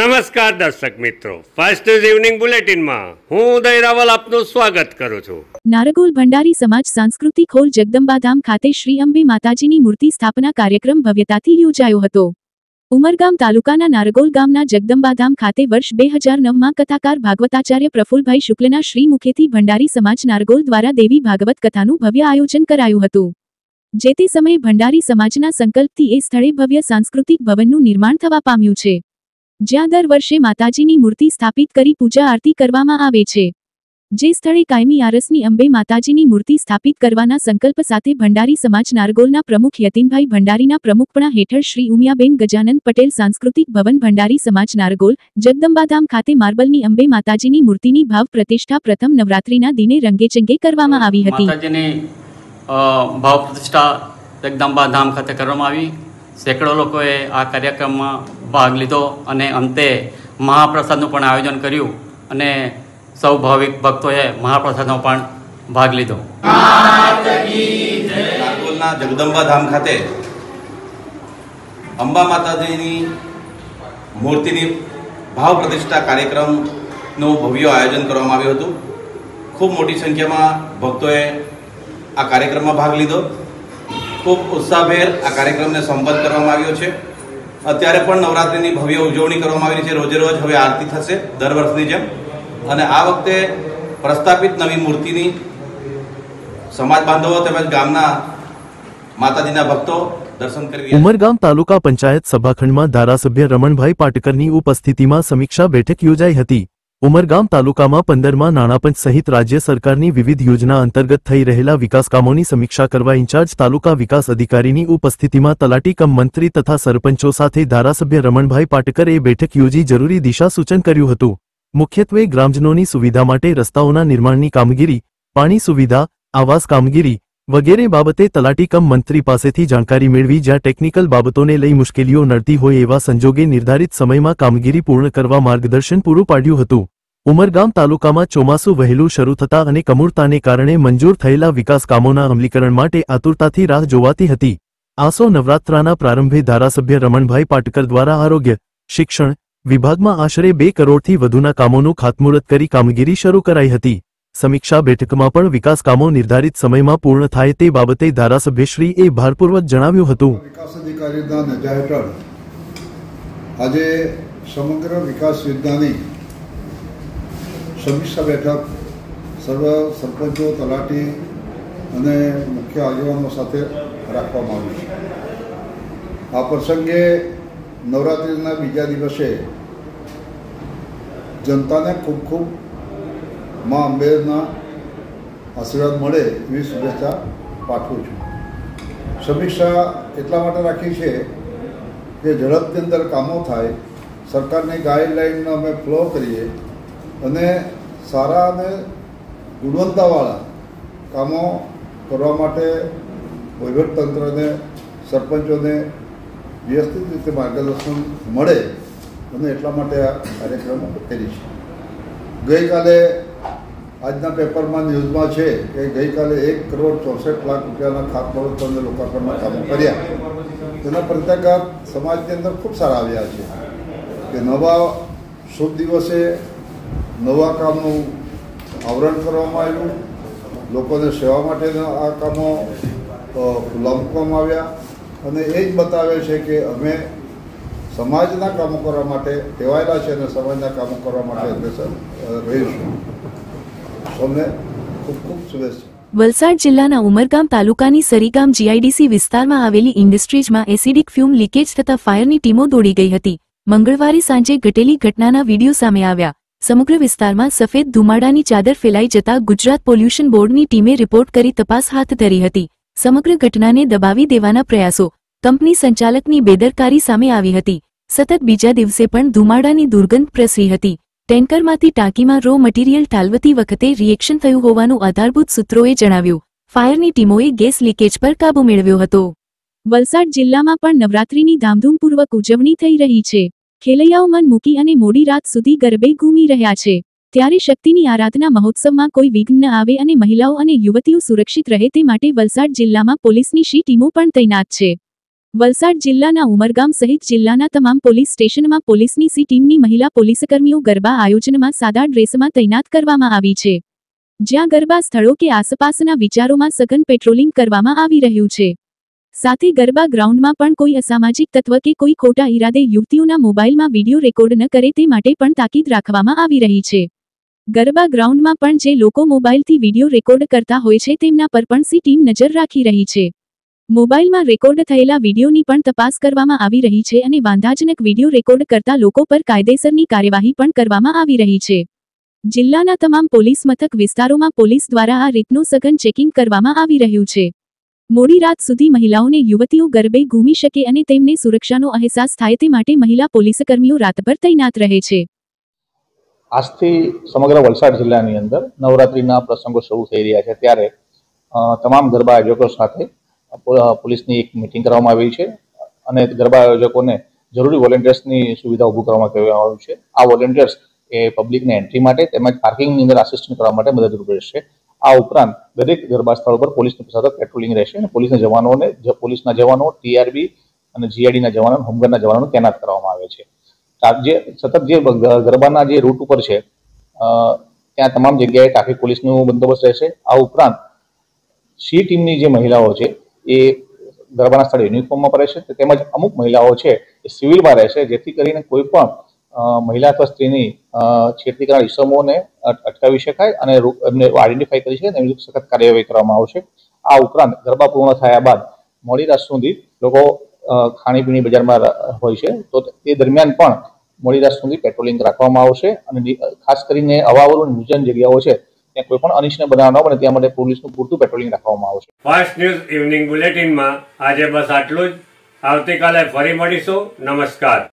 નમસ્કાર દર્શક મિત્રો, ફાસ્ટ ન્યૂઝ ઇવનિંગ બુલેટિનમાં હું ઉદય રાવલ આપનું સ્વાગત કરું છું। નારગોલ ભંડારી સમાજ સાંસ્કૃતિક હોલ જગદંબાધામ ખાતે શ્રી અંબે માતાજીની મૂર્તિ સ્થાપના કાર્યક્રમ ભવ્યતાથી યોજાયો હતો। ઉમરગામ તાલુકાના નારગોલ ગામના જગદંબાધામ ખાતે વર્ષ 2009માં કથાકાર ભાગવતાચાર્ય પ્રફુલભાઈ શુક્લના શ્રી મુખેથી ભંડારી સમાજ નારગોલ દ્વારા દેવી ભાગવત કથાનું ભવ્ય આયોજન કરાયું હતું। જે તે સમયે ભંડારી સમાજના સંકલ્પથી એ સ્થળે ભવ્ય સાંસ્કૃતિક ભવનનું નિર્માણ થવા પામ્યું છે, જ્યાં દર વર્ષે માતાજીની મૂર્તિ સ્થાપિત કરી પૂજા આરતી કરવામાં આવે છે। જે સ્થળે કાયમી આરસની અંબે માતાજીની મૂર્તિ સ્થાપિત કરવાના સંકલ્પ સાથે ભંડારી સમાજ નારગોલના પ્રમુખ યતીનભાઈ ભંડારીના પ્રમુખપણા હેઠળ શ્રી ઉમિયાબેન ગજાનંદ પટેલ સાંસ્કૃતિક ભવન ભંડારી સમાજ નારગોલ જગદંબાધામ ખાતે માર્બલની અંબે માતાજીની મૂર્તિની ભાવ પ્રતિષ્ઠા પ્રથમ નવરાત્રિના દિને રંગેચંગે કરવામાં આવી હતી। ભાવ પ્રતિષ્ઠા જગદંબાધામ ખાતે કરવામાં આવી। સેંકડો લોકોએ આ કાર્યક્રમમાં ભાગ લીધો અને અંતે મહાપ્રસાદનું પણ આયોજન કર્યું અને સૌ ભાવિક ભક્તોએ મહાપ્રસાદનો પણ ભાગ લીધો। નારગોલના જગદંબાધામ ખાતે અંબા માતાજીની મૂર્તિની ભાવ પ્રતિષ્ઠા કાર્યક્રમનું ભવ્ય આયોજન કરવામાં આવ્યું હતું। ખૂબ મોટી સંખ્યામાં ભક્તોએ આ કાર્યક્રમમાં ભાગ લીધો। ખૂબ ઉત્સાહભેર આ કાર્યક્રમને સંપન્ન કરવામાં આવ્યો છે। અત્યારે પણ નવરાત્રિની ભવ્ય ઉજવણી કરવામાં આવી છે। રોજે રોજ હવે આરતી થશે દર વર્ષની જેમ, અને આ વખતે પ્રસ્થાપિત નવી મૂર્તિની સમાજ બાંધવો તેમજ ગામના માતાજીના ભક્તો દર્શન કરી રહ્યા છે। ઉમરગામ તાલુકા પંચાયત સભાખંડમાં ધારાસભ્ય રમણભાઈ પાટકરની ઉપસ્થિતિમાં સમીક્ષા બેઠક યોજાઈ હતી। ઉમરગામ તાલુકામાં 15મા નાણાપંચ સહિત રાજ્ય સરકારની વિવિધ યોજના અંતર્ગત થઈ રહેલા વિકાસ કામોની સમીક્ષા કરવા ઇન્ચાર્જ તાલુકા વિકાસ અધિકારીની ઉપસ્થિતિમાં તલાટી કમ મંત્રી તથા સરપંચો સાથે ધારાસભ્ય રમણભાઈ પાટકરે બેઠક યોજી જરૂરી દિશા સૂચન કર્યું હતું। મુખ્યત્વે ગ્રામજનોની સુવિધા માટે રસ્તાઓના નિર્માણની કામગીરી, પાણી સુવિધા, આવાસ કામગીરી વગેરે બાબતે તલાટી કમ મંત્રી પાસેથી જાણકારી મેળવી જ્યાં ટેકનિકલ બાબતોને લઈ મુશ્કેલીઓ નડતી હોય એવા સંજોગે નિર્ધારિત સમયમાં કામગીરી પૂર્ણ કરવા માર્ગદર્શન પૂરું પાડ્યું હતું। ઉમરગામ તાલુકામાં ચોમાસું વહેલું શરૂ થતા અને કમૂરતાને કારણે મંજૂર થયેલા વિકાસ કામોના અમલીકરણ માટે આતુરતાથી રાહ જોવાતી હતી। આસો નવરાત્રાના પ્રારંભે ધારાસભ્ય રમણભાઈ પાટકર દ્વારા આરોગ્ય, શિક્ષણ વિભાગમાં આશરે 2 કરોડથી વધુના કામોનું ખાતમુહૂર્ત કરી કામગીરી શરૂ કરાઈ હતી। સમીક્ષા બેઠકમાં પણ વિકાસ કામો નિર્ધારિત સમયમાં પૂર્ણ થાય તે બાબતે ધારાસભ્યશ્રીએ ભારપૂર્વક જણાવ્યું હતું। વિકાસ અધિકારીના નેજા હેઠળ આજે સમગ્ર વિકાસ યોજનાની સમીક્ષા બેઠક સર્વ સરપંચો, તલાટી અને મુખ્ય આગેવાનો સાથે રાખવામાં આવી છે। આ પ્રસંગે નવરાત્રિના બીજા દિવસે જનતાને ખૂબ ખૂબ મા અંબેના આશીર્વાદ મળે એવી શુભેચ્છા પાઠવું છું। સમીક્ષા એટલા માટે રાખી છે કે ઝડપની અંદર કામો થાય, સરકારની ગાઈડલાઇનનો અમે ફોલો કરીએ અને સારા અને ગુણવત્તાવાળા કામો કરવા માટે વહીવટતંત્રને, સરપંચોને વ્યવસ્થિત રીતે માર્ગદર્શન મળે અને એટલા માટે આ કાર્યક્રમો કરી છે। ગઈકાલે આજના પેપરમાં ન્યૂઝમાં છે કે ગઈકાલે 1,64,00,000 રૂપિયાના ખાતમુહૂર્ત અને લોકાર્પણના કામો કર્યા। તેના પ્રત્યાઘાત સમાજની અંદર ખૂબ સારા આવ્યા છે કે નવા શુભ દિવસે નવા કામનું આવરણ કરવામાં આવ્યું, લોકોને સેવા માટેના આ કામો ખુલ્લા મૂકવામાં આવ્યા અને એ જ બતાવે છે કે અમે સમાજના કામો કરવા માટે ટેવાયેલા છે અને સમાજના કામો કરવા માટે અગ્રેસર રહીશું। સૌને ખૂબ ખૂબ શુભેચ્છા। વલસાડ જિલ્લાના ઉમરગામ તાલુકાની સરીગામ જીઆઈડીસી વિસ્તારમાં આવેલી ઇન્ડસ્ટ્રીઝમાં એસિડિક ફ્યુમ લીકેજ થતા ફાયરની ટીમો દોડી ગઈ હતી। મંગળવારે સાંજે ઘટેલી ઘટનાના વિડીયો સામે આવ્યા। સમગ્ર વિસ્તારમાં સફેદ ધુમાડાની ચાદર ફેલાઈ જતા ગુજરાત પોલ્યુશન બોર્ડની ટીમે રિપોર્ટ કરી તપાસ હાથ ધરી હતી। સમગ્ર ઘટનાને દબાવી દેવાના પ્રયાસો, કંપની સંચાલકની બેદરકારી સામે આવી હતી। સતત બીજા દિવસે પણ ધુમાડાની દુર્ગંધ પ્રસરી હતી। ટેન્કરમાંથી ટાંકીમાં રો મટીરીયલ ઠાલવતી વખતે રિએક્શન થયું હોવાનું આધારભૂત સૂત્રોએ જણાવ્યું। ફાયરની ટીમોએ ગેસ લીકેજ પર કાબૂ મેળવ્યો હતો। વલસાડ જિલ્લામાં પણ નવરાત્રિની ધામધૂમપૂર્વક ઉજવણી થઈ રહી છે। ખેલૈયાઓ મન મૂકી અને મોડી રાત સુધી ગરબે ઘૂમી રહ્યા છે। ત્યારે શક્તિની આરાધના મહોત્સવમાં કોઈ વિઘ્ન ન આવે અને મહિલાઓ અને યુવતીઓ સુરક્ષિત રહે તે માટે વલસાડ જિલ્લામાં પોલીસની ટીમો પણ તૈનાત છે। વલસાડ જિલ્લાના ઉમરગામ સહિત જિલ્લાના તમામ પોલીસ સ્ટેશનમાં પોલીસની સી ટીમની મહિલા પોલીસકર્મીઓ ગરબા આયોજનમાં સાદા ડ્રેસમાં તૈનાત કરવામાં આવી છે, જ્યાં ગરબા સ્થળો કે આસપાસના વિચારોમાં સઘન પેટ્રોલિંગ કરવામાં આવી રહ્યું છે। સાથે ગરબા ગ્રાઉન્ડમાં પણ કોઈ અસામાજિક તત્વ કે કોઈ ખોટા ઈરાદે યુવતીઓના મોબાઈલમાં વિડીયો રેકોર્ડ ન કરે તે માટે પણ તાકીદ રાખવામાં આવી રહી છે। ગરબા ગ્રાઉન્ડમાં પણ જે લોકો મોબાઈલથી વિડીયો રેકોર્ડ કરતા હોય છે તેમના પર પણ સી ટીમ નજર રાખી રહી છે। મોબાઈલમાં રેકોર્ડ થયેલા વિડીયોની પણ તપાસ કરવામાં આવી રહી છે અને વાંધાજનક વિડીયો રેકોર્ડ કરતા લોકો પર કાયદેસરની કાર્યવાહી પણ કરવામાં આવી રહી છે। જિલ્લાના તમામ પોલીસ મથક વિસ્તારોમાં પોલીસ દ્વારા આ રીતનું સઘન ચેકિંગ કરવામાં આવી રહ્યું છે। મોડી રાત સુધી મહિલાઓને યુવતીઓ ગરબે ઘૂમી શકે અને તેમને સુરક્ષાનો અહેસાસ થાય તે માટે મહિલા પોલીસકર્મીઓ રાતભર તૈનાત રહે છે। આજથી સમગ્ર વલસાડ જિલ્લાની અંદર નવરાત્રીના પ્રસંગો શરૂ થઈ રહ્યા છે, ત્યારે તમામ ગરબા આયોજકો સાથે પોલીસની એક મિટિંગ કરવામાં આવી છે અને ગરબા આયોજકોને જરૂરી વોલેન્ટિયર્સની સુવિધા ઊભું કરવામાં આવ્યું છે। આ વોલેન્ટિયર્સ એ પબ્લિકને એન્ટ્રી માટે તેમજ પાર્કિંગની અંદર આસિસ્ટન્ટ કરવા માટે મદદરૂપ રહેશે। આ ઉપરાંત દરેક ગરબા સ્થળ પર પોલીસનું સતત પેટ્રોલિંગ રહેશે અને પોલીસના જવાનો ટીઆરબી અને જીઆઈડીના જવાનો હોમગાર્ડના જવાનોને તૈનાત કરવામાં આવે છે। સતત જે ગરબાના જે રૂટ ઉપર છે ત્યાં તમામ જગ્યાએ ટ્રાફિક પોલીસનું બંદોબસ્ત રહેશે। આ ઉપરાંત સી ટીમની જે મહિલાઓ છે એ ગરબાના સ્થળે યુનિફોર્મમાં રહેશે, તેમજ અમુક મહિલાઓ છે એ સિવિલમાં રહેશે, જેથી કરીને કોઈ પણ મહિલા અથવા સ્ત્રીની છેડતી કરનાર ઇસમોને અટકાવી શકાય અને એમને આઈડેન્ટિફાઈ કરી શકાય, એમની સખત કાર્યવાહી કરવામાં આવશે। આ ઉપરાંત ગરબા પૂર્ણ થયા બાદ મોડી રાત સુધી લોકો ખાણીપીણી બજારમાં હોય છે, તો તે દરમિયાન પણ મોડી રાત સુધી પેટ્રોલિંગ રાખવામાં આવશે અને ખાસ કરીને અવાવરું નિર્જન જગ્યાઓ છે ત્યાં કોઈ પણ અનિચ્છનીય બનાવ ન બને ત્યાં માટે પોલીસનું પૂરતું પેટ્રોલિંગ રાખવામાં આવશે। ફાસ્ટ ન્યૂઝ ઇવનિંગ બુલેટિનમાં આજે બસ આટલું જ। આવતીકાલે ફરી મળીશું। નમસ્કાર।